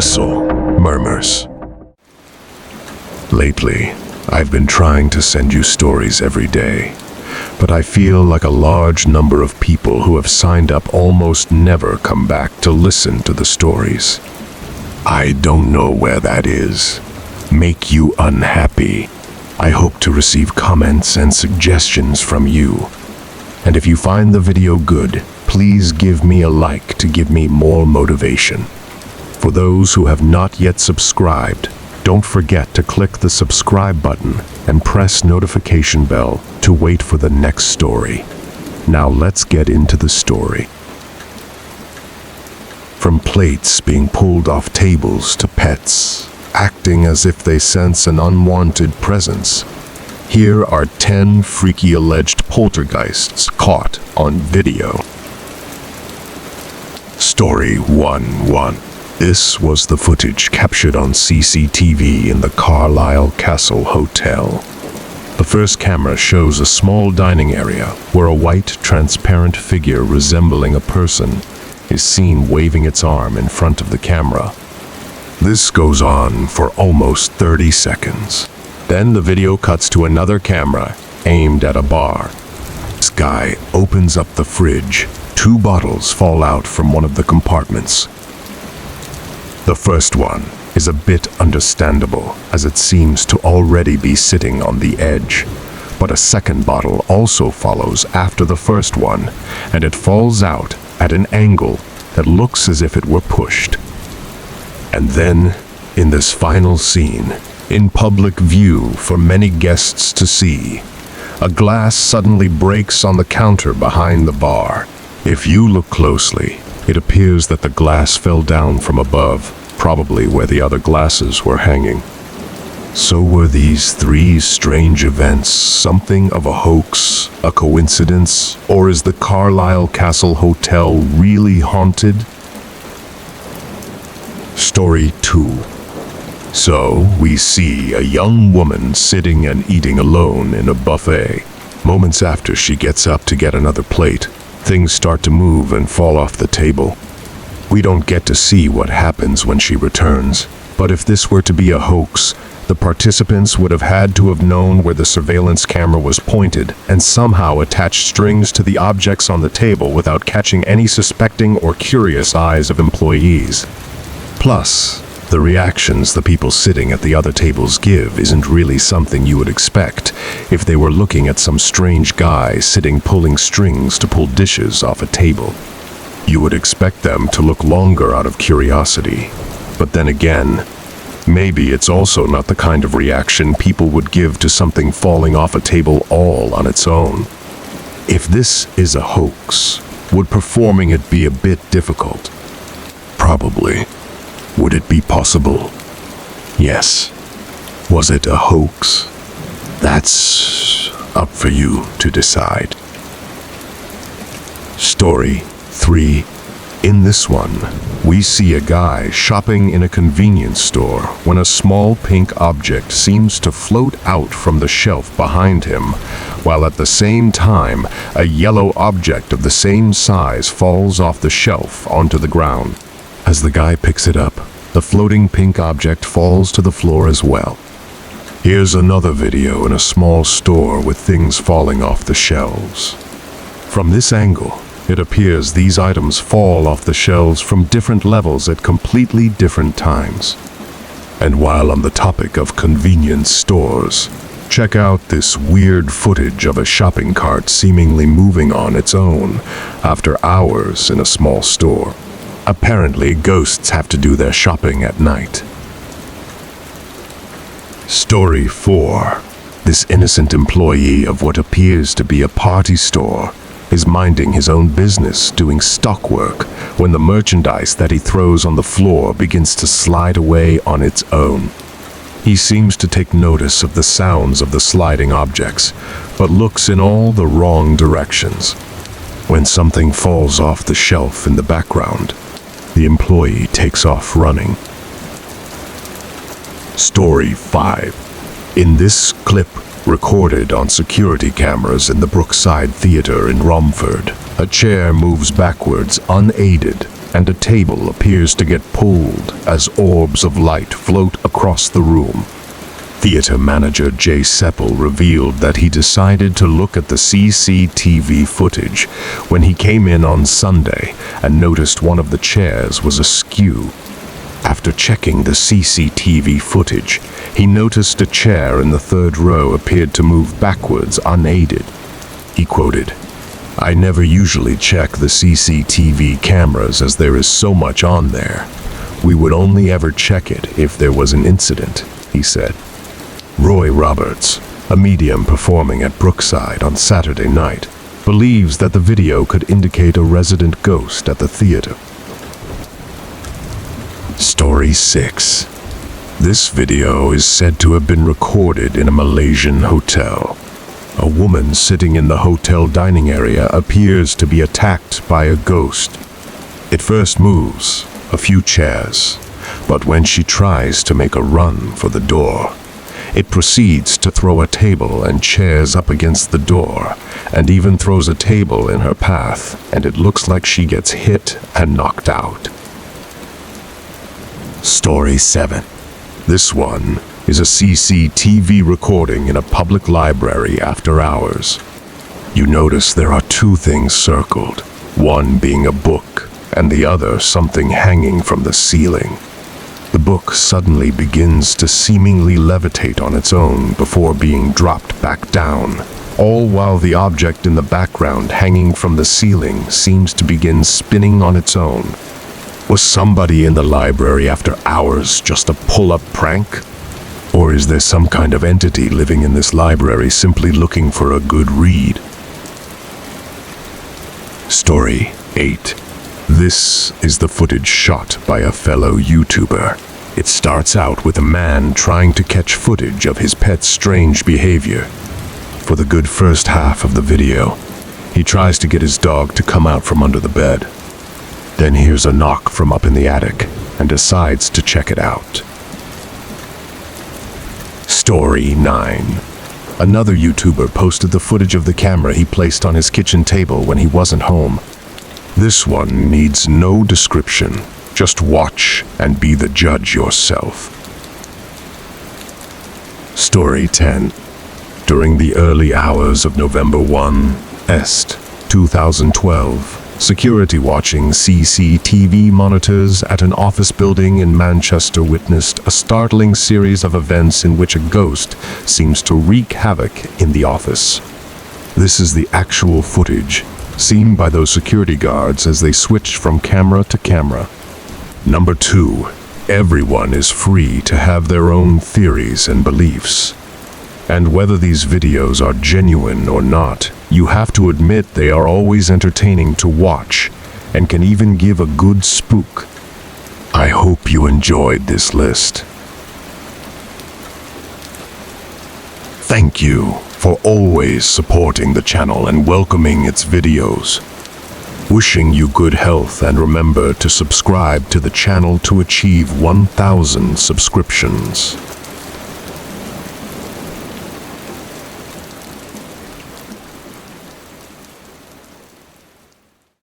Abyssal Murmurs. Lately, I've been trying to send you stories every day, but I feel like a large number of people who have signed up almost never come back to listen to the stories. I don't know where that is. Make you unhappy. I hope to receive comments and suggestions from you. And if you find the video good, please give me a like to give me more motivation. For those who have not yet subscribed, don't forget to click the subscribe button and press notification bell to wait for the next story. Now let's get into the story. From plates being pulled off tables to pets acting as if they sense an unwanted presence, here are 10 freaky alleged poltergeists caught on video. Story 1-1. This was the footage captured on CCTV in the Carlisle Castle Hotel. The first camera shows a small dining area where a white, transparent figure resembling a person is seen waving its arm in front of the camera. This goes on for almost 30 seconds. Then the video cuts to another camera aimed at a bar. This guy opens up the fridge. 2 bottles fall out from one of the compartments. The first one is a bit understandable, as it seems to already be sitting on the edge. But a second bottle also follows after the first one, and it falls out at an angle that looks as if it were pushed. And then, in this final scene, in public view for many guests to see, a glass suddenly breaks on the counter behind the bar. If you look closely, it appears that the glass fell down from above, probably where the other glasses were hanging. So were these 3 strange events something of a hoax, a coincidence, or is the Carlisle Castle Hotel really haunted? Story 2. So, we see a young woman sitting and eating alone in a buffet. Moments after she gets up to get another plate, things start to move and fall off the table. We don't get to see what happens when she returns, but if this were to be a hoax, the participants would have had to have known where the surveillance camera was pointed and somehow attached strings to the objects on the table without catching any suspecting or curious eyes of employees. Plus, the reactions the people sitting at the other tables give isn't really something you would expect if they were looking at some strange guy sitting pulling strings to pull dishes off a table. You would expect them to look longer out of curiosity. But then again, maybe it's also not the kind of reaction people would give to something falling off a table all on its own. If this is a hoax, would performing it be a bit difficult? Probably. Would it be possible? Yes. Was it a hoax? That's up for you to decide. Story 3. In this one, we see a guy shopping in a convenience store when a small pink object seems to float out from the shelf behind him, while at the same time, a yellow object of the same size falls off the shelf onto the ground. As the guy picks it up, the floating pink object falls to the floor as well. Here's another video in a small store with things falling off the shelves. From this angle, it appears these items fall off the shelves from different levels at completely different times. And while on the topic of convenience stores, check out this weird footage of a shopping cart seemingly moving on its own after hours in a small store. Apparently, ghosts have to do their shopping at night. Story 4. This innocent employee of what appears to be a party store is minding his own business doing stock work when the merchandise that he throws on the floor begins to slide away on its own. He seems to take notice of the sounds of the sliding objects, but looks in all the wrong directions. When something falls off the shelf in the background, the employee takes off running. Story 5. In this clip, recorded on security cameras in the Brookside Theatre in Romford, a chair moves backwards unaided and a table appears to get pulled as orbs of light float across the room. Theater manager Jay Seppel revealed that he decided to look at the CCTV footage when he came in on Sunday and noticed one of the chairs was askew. After checking the CCTV footage, he noticed a chair in the third row appeared to move backwards unaided. He quoted, "I never usually check the CCTV cameras as there is so much on there. We would only ever check it if there was an incident," he said. Roy Roberts, a medium performing at Brookside on Saturday night, believes that the video could indicate a resident ghost at the theater. Story 6. This video is said to have been recorded in a Malaysian hotel. A woman sitting in the hotel dining area appears to be attacked by a ghost. It first moves a few chairs, but when she tries to make a run for the door, it proceeds to throw a table and chairs up against the door, and even throws a table in her path, and it looks like she gets hit and knocked out. Story 7. This one is a CCTV recording in a public library after hours. You notice there are two things circled, one being a book, and the other something hanging from the ceiling. The book suddenly begins to seemingly levitate on its own before being dropped back down, all while the object in the background hanging from the ceiling seems to begin spinning on its own. Was somebody in the library after hours just a pull-up prank? Or is there some kind of entity living in this library simply looking for a good read? Story 8. This is the footage shot by a fellow YouTuber. It starts out with a man trying to catch footage of his pet's strange behavior. For the good first half of the video, he tries to get his dog to come out from under the bed. Then hears a knock from up in the attic and decides to check it out. Story 9. Another YouTuber posted the footage of the camera he placed on his kitchen table when he wasn't home. This one needs no description. Just watch and be the judge yourself. Story 10. During the early hours of November 1, 2012, security watching CCTV monitors at an office building in Manchester witnessed a startling series of events in which a ghost seems to wreak havoc in the office. This is the actual footage seen by those security guards as they switch from camera to camera. Number 2. Everyone is free to have their own theories and beliefs. And whether these videos are genuine or not, you have to admit they are always entertaining to watch and can even give a good spook. I hope you enjoyed this list. Thank you for always supporting the channel and welcoming its videos. Wishing you good health, and remember to subscribe to the channel to achieve 1,000 subscriptions.